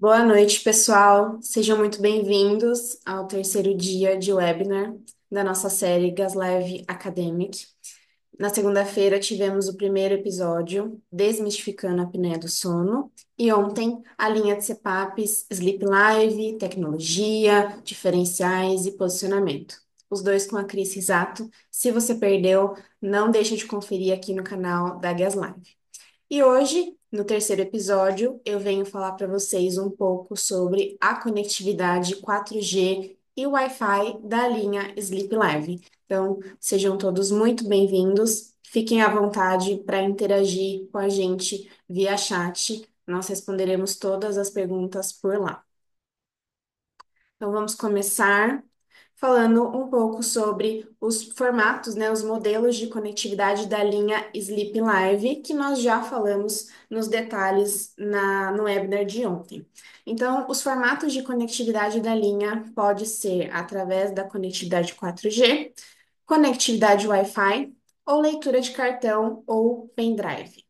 Boa noite, pessoal. Sejam muito bem-vindos ao terceiro dia de webinar da nossa série Gaslive Academic. Na segunda-feira tivemos o primeiro episódio, Desmistificando a apneia do sono, e ontem a linha de CPAPs Sleep Live, tecnologia, diferenciais e posicionamento. Os dois com a Cris Risato. Se você perdeu, não deixe de conferir aqui no canal da Gaslive. E hoje, no terceiro episódio, eu venho falar para vocês um pouco sobre a conectividade 4G e Wi-Fi da linha Sleep Live. Então, sejam todos muito bem-vindos. Fiquem à vontade para interagir com a gente via chat. Nós responderemos todas as perguntas por lá. Então, vamos começar falando um pouco sobre os formatos, né, os modelos de conectividade da linha Sleep Live, que nós já falamos nos detalhes no webinar de ontem. Então, os formatos de conectividade da linha pode ser através da conectividade 4G, conectividade Wi-Fi ou leitura de cartão ou pendrive.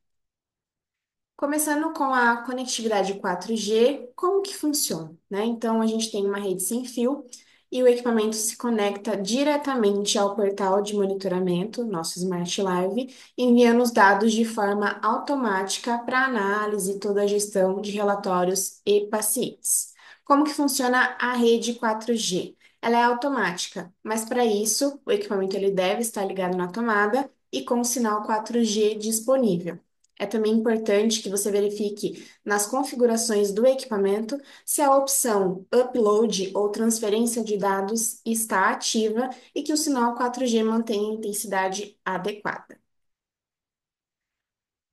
Começando com a conectividade 4G, como que funciona, né? Então, a gente tem uma rede sem fio e o equipamento se conecta diretamente ao portal de monitoramento, nosso Smart Live, enviando os dados de forma automática para análise e toda a gestão de relatórios e pacientes. Como que funciona a rede 4G? Ela é automática, mas para isso, o equipamento ele deve estar ligado na tomada e com o sinal 4G disponível. É também importante que você verifique nas configurações do equipamento se a opção Upload ou transferência de dados está ativa e que o sinal 4G mantém a intensidade adequada.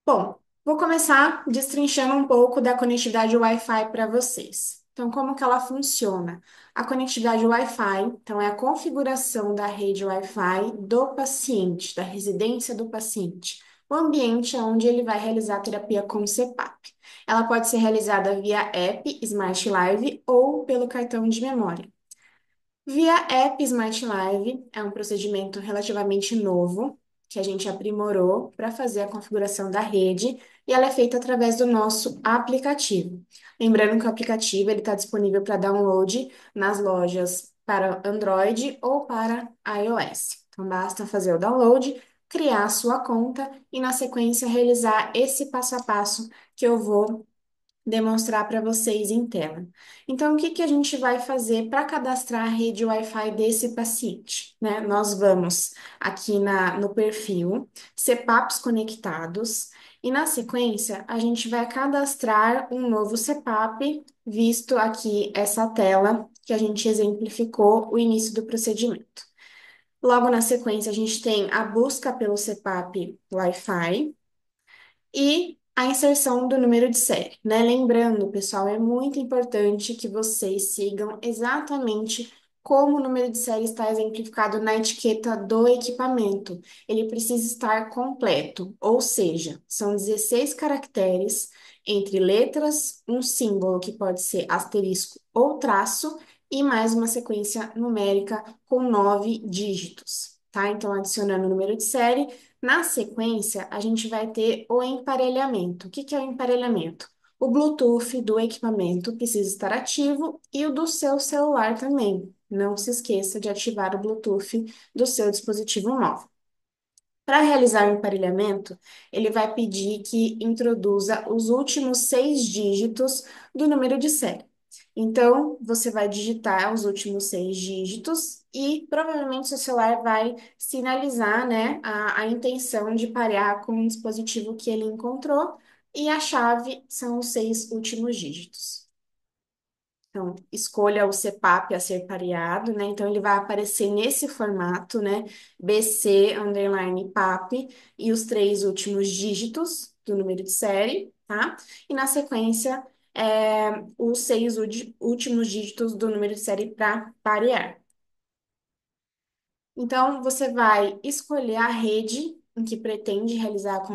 Bom, vou começar destrinchando um pouco da conectividade Wi-Fi para vocês. Então, como que ela funciona? A conectividade Wi-Fi, então, é a configuração da rede Wi-Fi do paciente, da residência do paciente, o ambiente onde ele vai realizar a terapia com CPAP. Ela pode ser realizada via app Smart Live ou pelo cartão de memória. Via App Smart Live é um procedimento relativamente novo que a gente aprimorou para fazer a configuração da rede e ela é feita através do nosso aplicativo. Lembrando que o aplicativo ele está disponível para download nas lojas para Android ou para iOS. Então basta fazer o download, criar a sua conta e na sequência realizar esse passo a passo que eu vou demonstrar para vocês em tela. Então, o que que a gente vai fazer para cadastrar a rede Wi-Fi desse paciente, né? Nós vamos aqui no perfil, CPAPs conectados, e na sequência, a gente vai cadastrar um novo CPAP, visto aqui essa tela que a gente exemplificou o início do procedimento. Logo na sequência, a gente tem a busca pelo CPAP Wi-Fi, e a inserção do número de série, né? Lembrando, pessoal, é muito importante que vocês sigam exatamente como o número de série está exemplificado na etiqueta do equipamento. Ele precisa estar completo, ou seja, são 16 caracteres entre letras, um símbolo que pode ser asterisco ou traço, e mais uma sequência numérica com 9 dígitos, tá? Então, adicionando o número de série. Na sequência, a gente vai ter o emparelhamento. O que que é o emparelhamento? O Bluetooth do equipamento precisa estar ativo e o do seu celular também. Não se esqueça de ativar o Bluetooth do seu dispositivo móvel. Para realizar o emparelhamento, ele vai pedir que introduza os últimos 6 dígitos do número de série. Então, você vai digitar os últimos 6 dígitos e provavelmente seu celular vai sinalizar, né, a intenção de parear com o dispositivo que ele encontrou e a chave são os 6 últimos dígitos. Então, escolha o CPAP a ser pareado, né? Então, ele vai aparecer nesse formato, né? BC underline PAP e os 3 últimos dígitos do número de série, tá? E na sequência, os 6 últimos dígitos do número de série para parear. Então, você vai escolher a rede em que pretende realizar a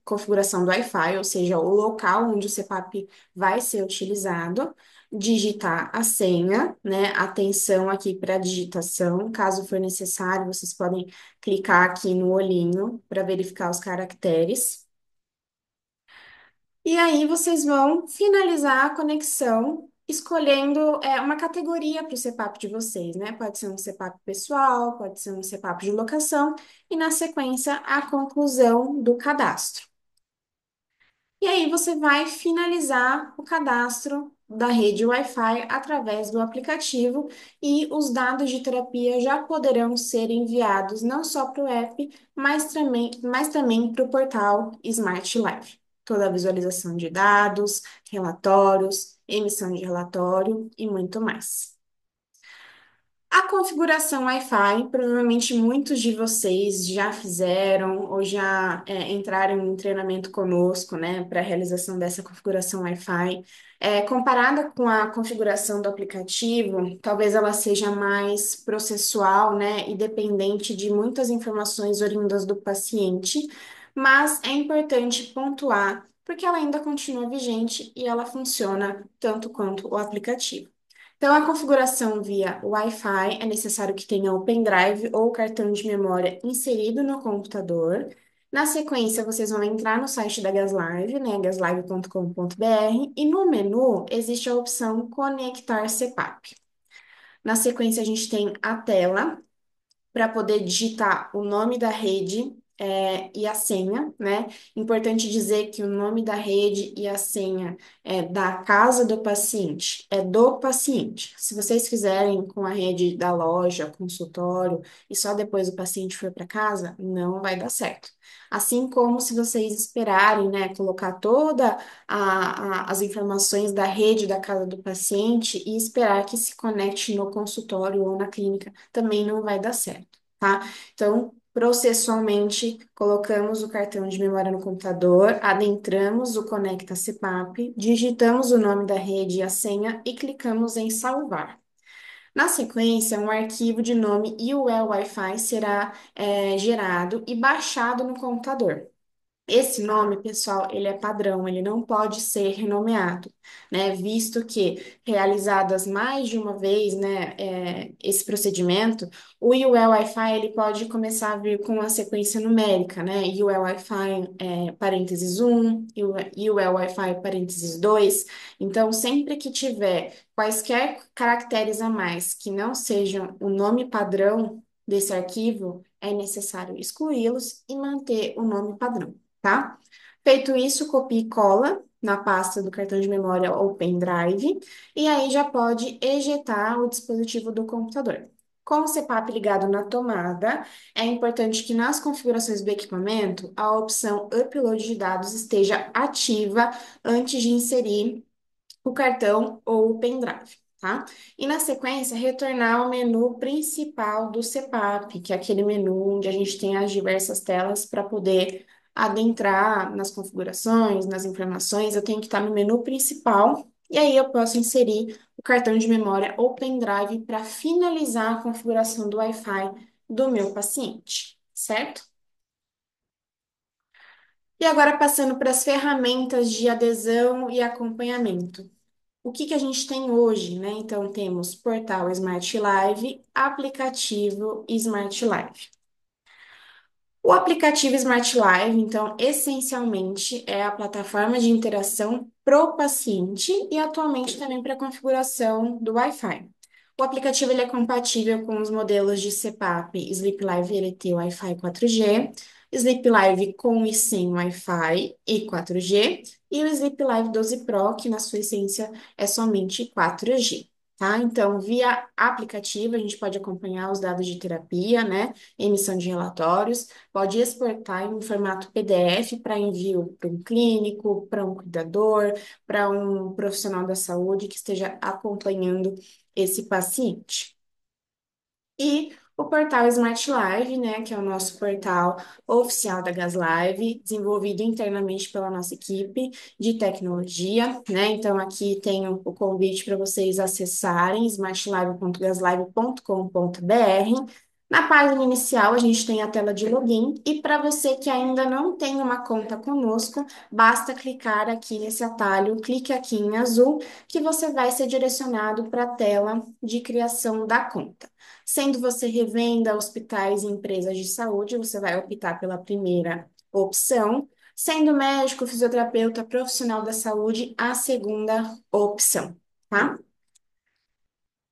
configuração do Wi-Fi, ou seja, o local onde o CPAP vai ser utilizado, digitar a senha, né? Atenção aqui para a digitação. Caso for necessário, vocês podem clicar aqui no olhinho para verificar os caracteres. E aí vocês vão finalizar a conexão escolhendo uma categoria para o CPAP de vocês, né? Pode ser um CPAP pessoal, pode ser um CPAP de locação, e na sequência a conclusão do cadastro. E aí você vai finalizar o cadastro da rede Wi-Fi através do aplicativo e os dados de terapia já poderão ser enviados não só para o app, mas também para o portal Smart Life. Toda a visualização de dados, relatórios, emissão de relatório e muito mais. A configuração Wi-Fi, provavelmente muitos de vocês já fizeram ou já entraram em treinamento conosco, né, para a realização dessa configuração Wi-Fi. Comparada com a configuração do aplicativo, talvez ela seja mais processual, né, e dependente de muitas informações oriundas do paciente, mas é importante pontuar porque ela ainda continua vigente e ela funciona tanto quanto o aplicativo. Então, a configuração via Wi-Fi é necessário que tenha o pendrive ou cartão de memória inserido no computador. Na sequência, vocês vão entrar no site da Gaslive, né, gaslive.com.br, e no menu existe a opção Conectar CPAP. Na sequência, a gente tem a tela para poder digitar o nome da rede e a senha, né? Importante dizer que o nome da rede e a senha é da casa do paciente, é do paciente. Se vocês fizerem com a rede da loja, consultório, e só depois o paciente for para casa, não vai dar certo. Assim como se vocês esperarem, né, colocar toda as informações da rede da casa do paciente e esperar que se conecte no consultório ou na clínica, também não vai dar certo, tá? Então, processualmente, colocamos o cartão de memória no computador, adentramos o Conecta CPAP, digitamos o nome da rede e a senha e clicamos em salvar. Na sequência, um arquivo de nome UL Wi-Fi será gerado e baixado no computador. Esse nome, pessoal, ele é padrão, ele não pode ser renomeado, né? Visto que realizadas mais de uma vez, né, esse procedimento, o UL Wi-Fi ele pode começar a vir com a sequência numérica, né? UL Wi-Fi parênteses 1, UL Wi-Fi parênteses 2. Então, sempre que tiver quaisquer caracteres a mais que não sejam o nome padrão desse arquivo, é necessário excluí-los e manter o nome padrão, tá? Feito isso, copie e cola na pasta do cartão de memória ou pendrive, e aí já pode ejetar o dispositivo do computador. Com o CPAP ligado na tomada, é importante que nas configurações do equipamento, a opção Upload de dados esteja ativa antes de inserir o cartão ou o pendrive, tá? E na sequência, retornar ao menu principal do CPAP, que é aquele menu onde a gente tem as diversas telas para poder adentrar nas configurações, nas informações. Eu tenho que estar no menu principal e aí eu posso inserir o cartão de memória ou pendrive para finalizar a configuração do Wi-Fi do meu paciente, certo? E agora passando para as ferramentas de adesão e acompanhamento. O que que a gente tem hoje, né? Então, temos portal Smart Live, aplicativo Smart Live. O aplicativo Smart Live, então, essencialmente é a plataforma de interação pro paciente e atualmente também para configuração do Wi-Fi. O aplicativo ele é compatível com os modelos de CPAP Sleep Live LT Wi-Fi 4G, Sleep Live com e sem Wi-Fi e 4G, e o Sleep Live 12 Pro, que na sua essência é somente 4G. Tá? Então, via aplicativo, a gente pode acompanhar os dados de terapia, né? Emissão de relatórios, pode exportar em um formato PDF para envio para um clínico, para um cuidador, para um profissional da saúde que esteja acompanhando esse paciente. E o portal Smart Live, né, que é o nosso portal oficial da Gaslive, desenvolvido internamente pela nossa equipe de tecnologia, né? Então aqui tem o convite para vocês acessarem smartlive.gaslive.com.br. Na página inicial, a gente tem a tela de login, e para você que ainda não tem uma conta conosco, basta clicar aqui nesse atalho, clique aqui em azul, que você vai ser direcionado para a tela de criação da conta. Sendo você revenda, hospitais e empresas de saúde, você vai optar pela primeira opção. Sendo médico, fisioterapeuta, profissional da saúde, a segunda opção, tá?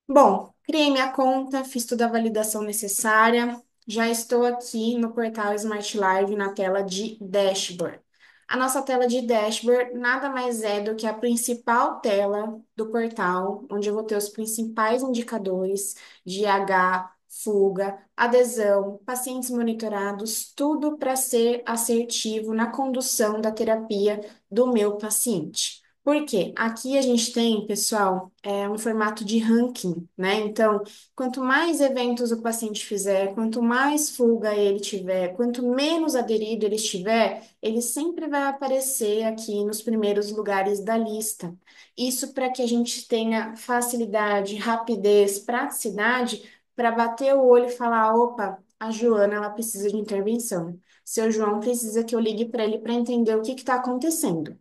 Bom, criei minha conta, fiz toda a validação necessária. Já estou aqui no portal Smart Live na tela de dashboard. A nossa tela de dashboard nada mais é do que a principal tela do portal, onde eu vou ter os principais indicadores de H, fuga, adesão, pacientes monitorados, tudo para ser assertivo na condução da terapia do meu paciente. Por quê? Aqui a gente tem, pessoal, um formato de ranking, né? Então, quanto mais eventos o paciente fizer, quanto mais fuga ele tiver, quanto menos aderido ele estiver, ele sempre vai aparecer aqui nos primeiros lugares da lista. Isso para que a gente tenha facilidade, rapidez, praticidade para bater o olho e falar: opa, a Joana, ela precisa de intervenção. Seu João precisa que eu ligue para ele para entender o que está acontecendo.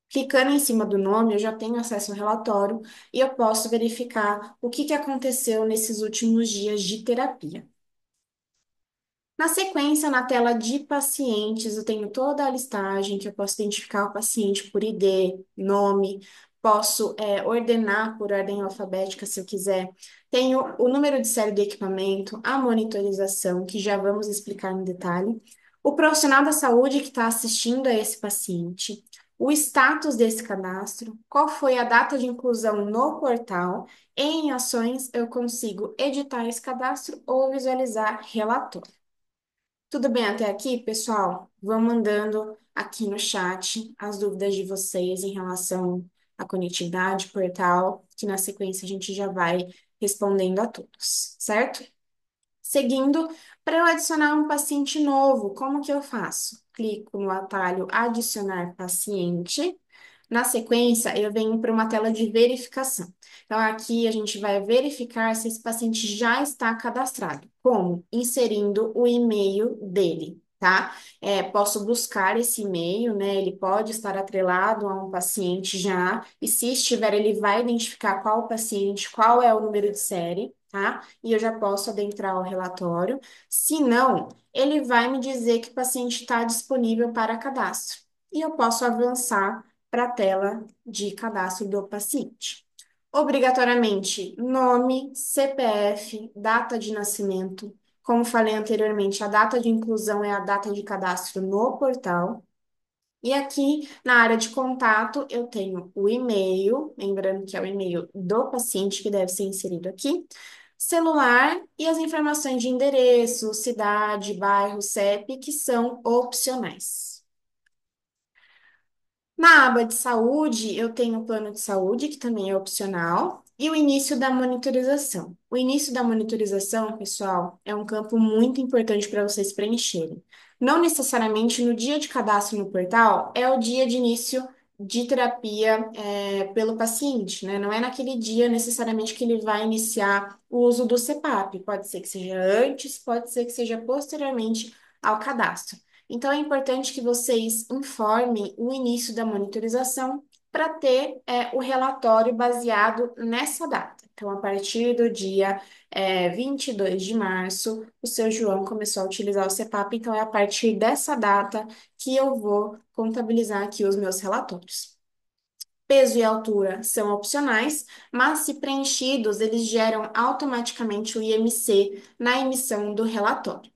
Clicando em cima do nome, eu já tenho acesso ao relatório e eu posso verificar o que aconteceu nesses últimos dias de terapia. Na sequência, na tela de pacientes, eu tenho toda a listagem que eu posso identificar o paciente por ID, nome, posso ordenar por ordem alfabética se eu quiser. Tenho o número de série do equipamento, a monitorização, que já vamos explicar em detalhe, o profissional da saúde que está assistindo a esse paciente, o status desse cadastro, qual foi a data de inclusão no portal. Em ações, eu consigo editar esse cadastro ou visualizar relatório. Tudo bem até aqui, pessoal? Vão mandando aqui no chat as dúvidas de vocês em relação à conectividade, portal, que na sequência a gente já vai respondendo a todos, certo? Seguindo, para eu adicionar um paciente novo, como que eu faço? Clico no atalho Adicionar paciente. Na sequência, eu venho para uma tela de verificação. Então, aqui a gente vai verificar se esse paciente já está cadastrado. Como? Inserindo o e-mail dele, tá? Posso buscar esse e-mail, né? Ele pode estar atrelado a um paciente já, e se estiver, ele vai identificar qual o paciente, qual é o número de série, tá? E eu já posso adentrar o relatório. Se não, ele vai me dizer que o paciente está disponível para cadastro. E eu posso avançar para a tela de cadastro do paciente. Obrigatoriamente, nome, CPF, data de nascimento. Como falei anteriormente, a data de inclusão é a data de cadastro no portal. E aqui na área de contato, eu tenho o e-mail, lembrando que é o e-mail do paciente que deve ser inserido aqui, celular e as informações de endereço, cidade, bairro, CEP, que são opcionais. Na aba de saúde, eu tenho o plano de saúde, que também é opcional, e o início da monitorização. O início da monitorização, pessoal, é um campo muito importante para vocês preencherem. Não necessariamente no dia de cadastro no portal é o dia de início de terapia pelo paciente, né? Não é naquele dia necessariamente que ele vai iniciar o uso do CPAP. Pode ser que seja antes, pode ser que seja posteriormente ao cadastro. Então, é importante que vocês informem o início da monitorização para ter o relatório baseado nessa data. Então, a partir do dia 22 de março, o seu João começou a utilizar o CPAP, então é a partir dessa data que eu vou contabilizar aqui os meus relatórios. Peso e altura são opcionais, mas se preenchidos, eles geram automaticamente o IMC na emissão do relatório.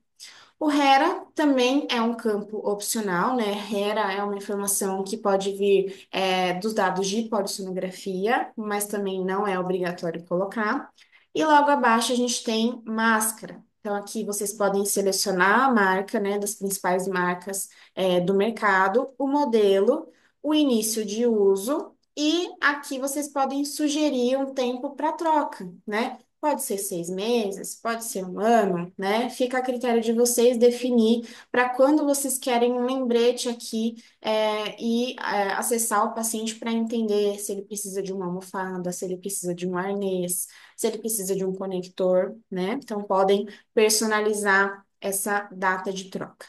O HERA também é um campo opcional, né? HERA é uma informação que pode vir dos dados de polissonografia, mas também não é obrigatório colocar. E logo abaixo a gente tem máscara. Então, aqui vocês podem selecionar a marca, né, das principais marcas do mercado, o modelo, o início de uso, e aqui vocês podem sugerir um tempo para troca, né? Pode ser 6 meses, pode ser um ano, né? Fica a critério de vocês definir para quando vocês querem um lembrete aqui acessar o paciente para entender se ele precisa de uma almofada, se ele precisa de um arnês, se ele precisa de um conector, né? Então, podem personalizar essa data de troca.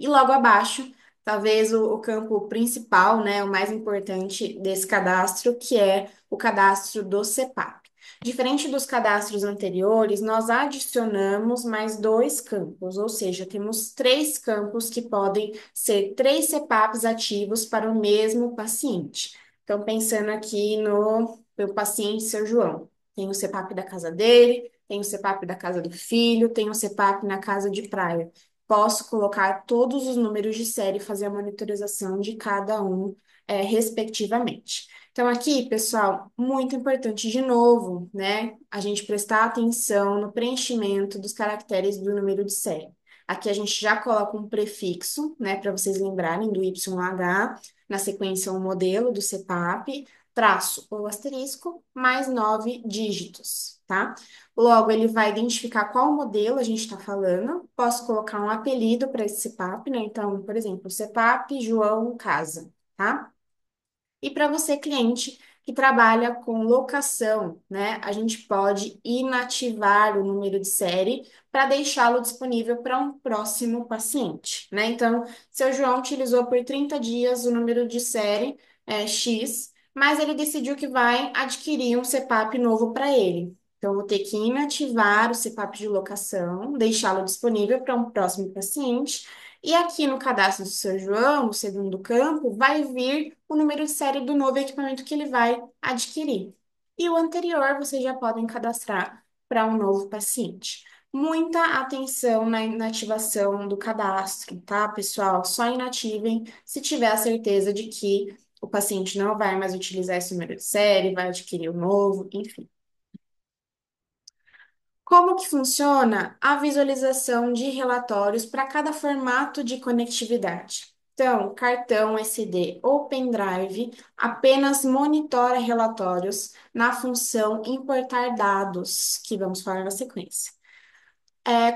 E logo abaixo, talvez o campo principal, né, o mais importante desse cadastro, que é o cadastro do CPAP. Diferente dos cadastros anteriores, nós adicionamos mais dois campos, ou seja, temos três campos que podem ser três CPAPs ativos para o mesmo paciente. Então, pensando aqui no meu paciente, seu João, tem o CPAP da casa dele, tem o CPAP da casa do filho, tem o CPAP na casa de praia. Posso colocar todos os números de série e fazer a monitorização de cada um, respectivamente. Então, aqui, pessoal, muito importante de novo, né? A gente prestar atenção no preenchimento dos caracteres do número de série. Aqui a gente já coloca um prefixo, né, para vocês lembrarem do YH, na sequência o modelo do CPAP, traço ou asterisco, mais 9 dígitos, tá? Logo, ele vai identificar qual modelo a gente está falando. Posso colocar um apelido para esse CPAP, né? Então, por exemplo, CPAP João Casa, tá? E para você, cliente que trabalha com locação, né? A gente pode inativar o número de série para deixá-lo disponível para um próximo paciente, né? Então, seu João utilizou por 30 dias o número de série X, mas ele decidiu que vai adquirir um CPAP novo para ele. Então, eu vou ter que inativar o CPAP de locação, deixá-lo disponível para um próximo paciente e aqui no cadastro do seu João, no segundo campo, vai vir o número de série do novo equipamento que ele vai adquirir. E o anterior vocês já podem cadastrar para um novo paciente. Muita atenção na inativação do cadastro, tá, pessoal? Só inativem se tiver a certeza de que o paciente não vai mais utilizar esse número de série, vai adquirir o novo, enfim. Como que funciona a visualização de relatórios para cada formato de conectividade? Então, cartão SD ou pendrive apenas monitora relatórios na função importar dados, que vamos falar na sequência.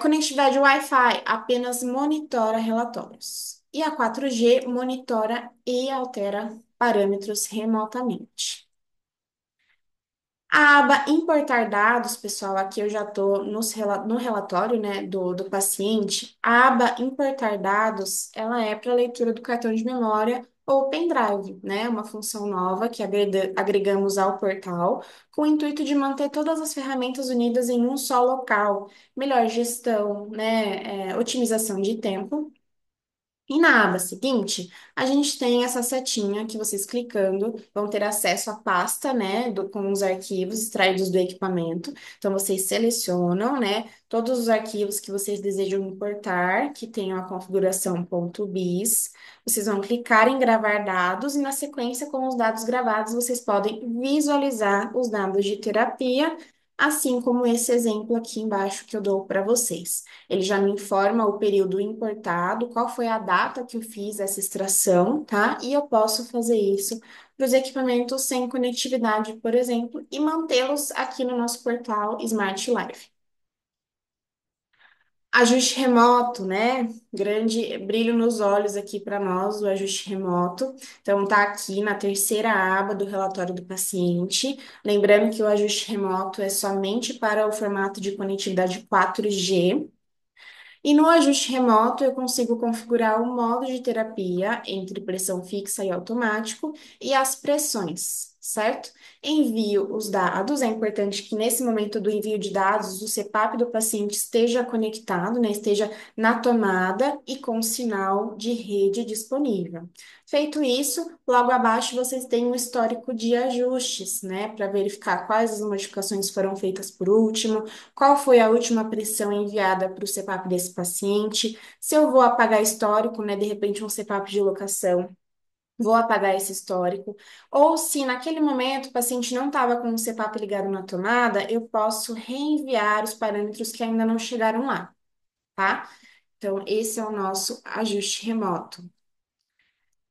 Conectividade Wi-Fi apenas monitora relatórios. E a 4G monitora e altera parâmetros remotamente. A aba importar dados, pessoal, aqui eu já estou no relatório, né, do paciente. A aba importar dados, ela é para leitura do cartão de memória ou pendrive, né? Uma função nova que agregamos ao portal com o intuito de manter todas as ferramentas unidas em um só local, melhor gestão, né, otimização de tempo. E na aba seguinte, a gente tem essa setinha que vocês clicando vão ter acesso à pasta, né, com os arquivos extraídos do equipamento. Então, vocês selecionam, né, todos os arquivos que vocês desejam importar, que tenham a configuração .bis. Vocês vão clicar em gravar dados e, na sequência, com os dados gravados, vocês podem visualizar os dados de terapia, assim como esse exemplo aqui embaixo que eu dou para vocês. Ele já me informa o período importado, qual foi a data que eu fiz essa extração, tá? E eu posso fazer isso para os equipamentos sem conectividade, por exemplo, e mantê-los aqui no nosso portal Smart Life. Ajuste remoto, né? Grande brilho nos olhos aqui para nós, o ajuste remoto. Então, tá aqui na terceira aba do relatório do paciente. Lembrando que o ajuste remoto é somente para o formato de conectividade 4G. E no ajuste remoto, eu consigo configurar o modo de terapia entre pressão fixa e automático e as pressões, certo? Envio os dados, é importante que nesse momento do envio de dados, o CPAP do paciente esteja conectado, né, esteja na tomada e com sinal de rede disponível. Feito isso, logo abaixo vocês têm um histórico de ajustes, né, para verificar quais as modificações foram feitas por último, qual foi a última pressão enviada para o CPAP desse paciente, se eu vou apagar histórico, né, de repente um CPAP de locação, vou apagar esse histórico, ou se naquele momento o paciente não estava com o CPAP ligado na tomada, eu posso reenviar os parâmetros que ainda não chegaram lá, tá? Então, esse é o nosso ajuste remoto.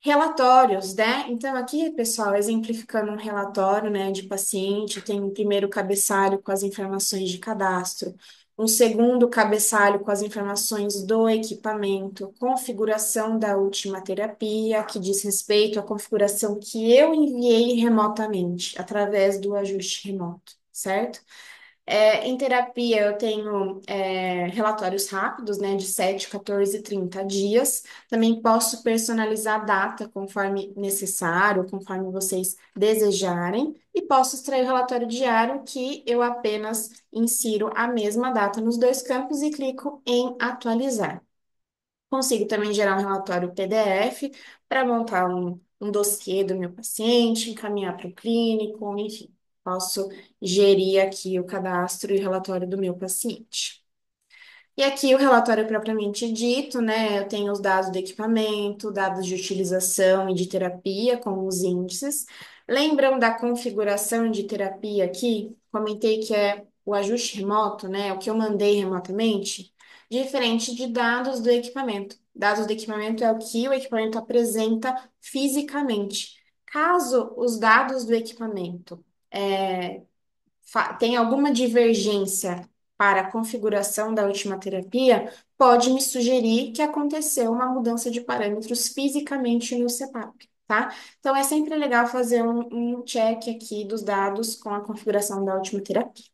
Relatórios, né? Então, aqui, pessoal, exemplificando um relatório, né, de paciente, tem um primeiro cabeçalho com as informações de cadastro, um segundo cabeçalho com as informações do equipamento, configuração da última terapia, que diz respeito à configuração que eu enviei remotamente, através do ajuste remoto, certo? Em terapia, eu tenho relatórios rápidos, né, de 7, 14 e 30 dias. Também posso personalizar a data conforme necessário, conforme vocês desejarem. E posso extrair o relatório diário, que eu apenas insiro a mesma data nos dois campos e clico em atualizar. Consigo também gerar um relatório PDF para montar um dossiê do meu paciente, encaminhar para o clínico, enfim, posso gerir aqui o cadastro e o relatório do meu paciente. E aqui o relatório propriamente dito, né? Eu tenho os dados do equipamento, dados de utilização e de terapia, com os índices. Lembram da configuração de terapia aqui? Comentei que é o ajuste remoto, né? O que eu mandei remotamente, diferente de dados do equipamento. Dados do equipamento é o que o equipamento apresenta fisicamente. Caso os dados do equipamento é, tem alguma divergência para a configuração da última terapia, pode me sugerir que aconteceu uma mudança de parâmetros fisicamente no CPAP, tá? Então é sempre legal fazer um check aqui dos dados com a configuração da última terapia.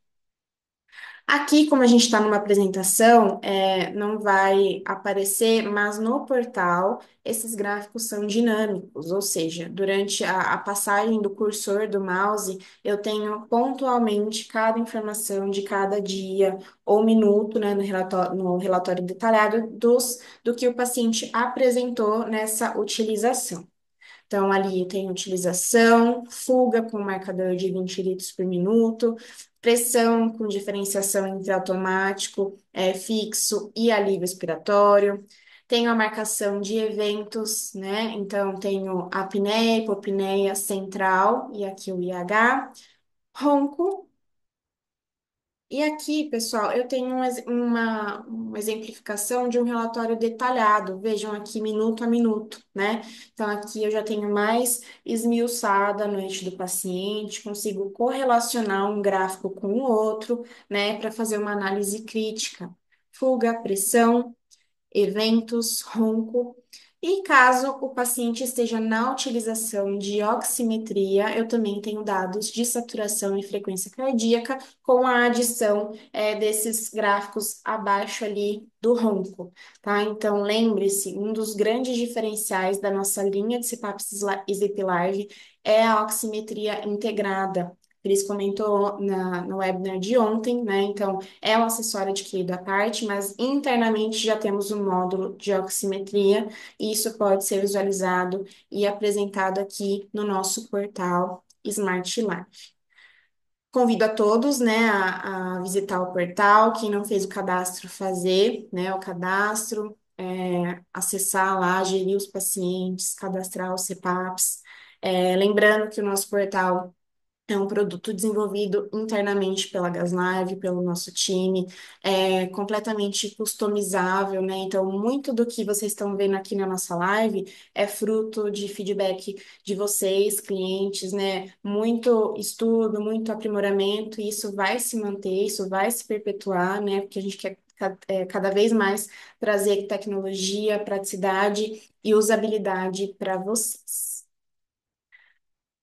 Aqui, como a gente está numa apresentação, não vai aparecer, mas no portal esses gráficos são dinâmicos, ou seja, durante a passagem do cursor do mouse, eu tenho pontualmente cada informação de cada dia ou minuto, né, no relatório detalhado do que o paciente apresentou nessa utilização. Então, ali tem utilização, fuga com marcador de 20 litros por minuto, pressão com diferenciação entre automático, fixo e alívio expiratório. Tenho a marcação de eventos, né? Então, tenho apneia, hipopneia central e aqui o IH. Ronco, e aqui, pessoal, eu tenho uma exemplificação de um relatório detalhado. Vejam aqui minuto a minuto, né? Então, aqui eu já tenho mais esmiuçada a noite do paciente, consigo correlacionar um gráfico com o outro, né, para fazer uma análise crítica. Fuga, pressão, eventos, ronco. E caso o paciente esteja na utilização de oximetria, eu também tenho dados de saturação e frequência cardíaca com a adição desses gráficos abaixo ali do ronco, tá? Então, lembre-se, um dos grandes diferenciais da nossa linha de CPAP Zip Live é a oximetria integrada. Cris comentou no webinar de ontem, né? Então, é um acessório adquirido à parte, mas internamente já temos um módulo de oximetria e isso pode ser visualizado e apresentado aqui no nosso portal Smart Life. Convido a todos, né, a visitar o portal. Quem não fez o cadastro, fazer, né, o cadastro, acessar lá, gerir os pacientes, cadastrar os CPAPs. Lembrando que o nosso portal é um produto desenvolvido internamente pela GasLive, pelo nosso time, é completamente customizável, né? Então, muito do que vocês estão vendo aqui na nossa live é fruto de feedback de vocês, clientes, né? Muito estudo, muito aprimoramento, e isso vai se manter, isso vai se perpetuar, né? Porque a gente quer cada vez mais trazer tecnologia, praticidade e usabilidade para vocês.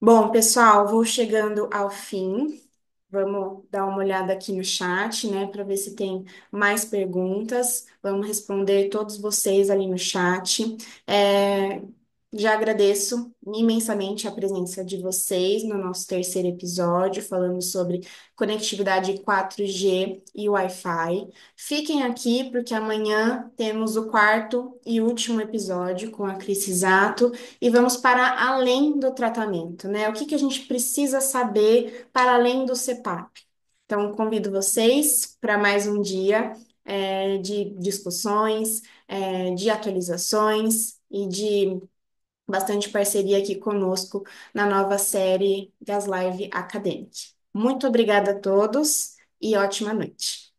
Bom, pessoal, vou chegando ao fim. Vamos dar uma olhada aqui no chat, né, para ver se tem mais perguntas. Vamos responder todos vocês ali no chat. É, já agradeço imensamente a presença de vocês no nosso terceiro episódio, falando sobre conectividade 4G e Wi-Fi. Fiquem aqui, porque amanhã temos o quarto e último episódio com a Cris Sato e vamos para além do tratamento, né? O que que a gente precisa saber para além do CPAP? Então, convido vocês para mais um dia de discussões, de atualizações e de bastante parceria aqui conosco na nova série das Live Academic. Muito obrigada a todos e ótima noite.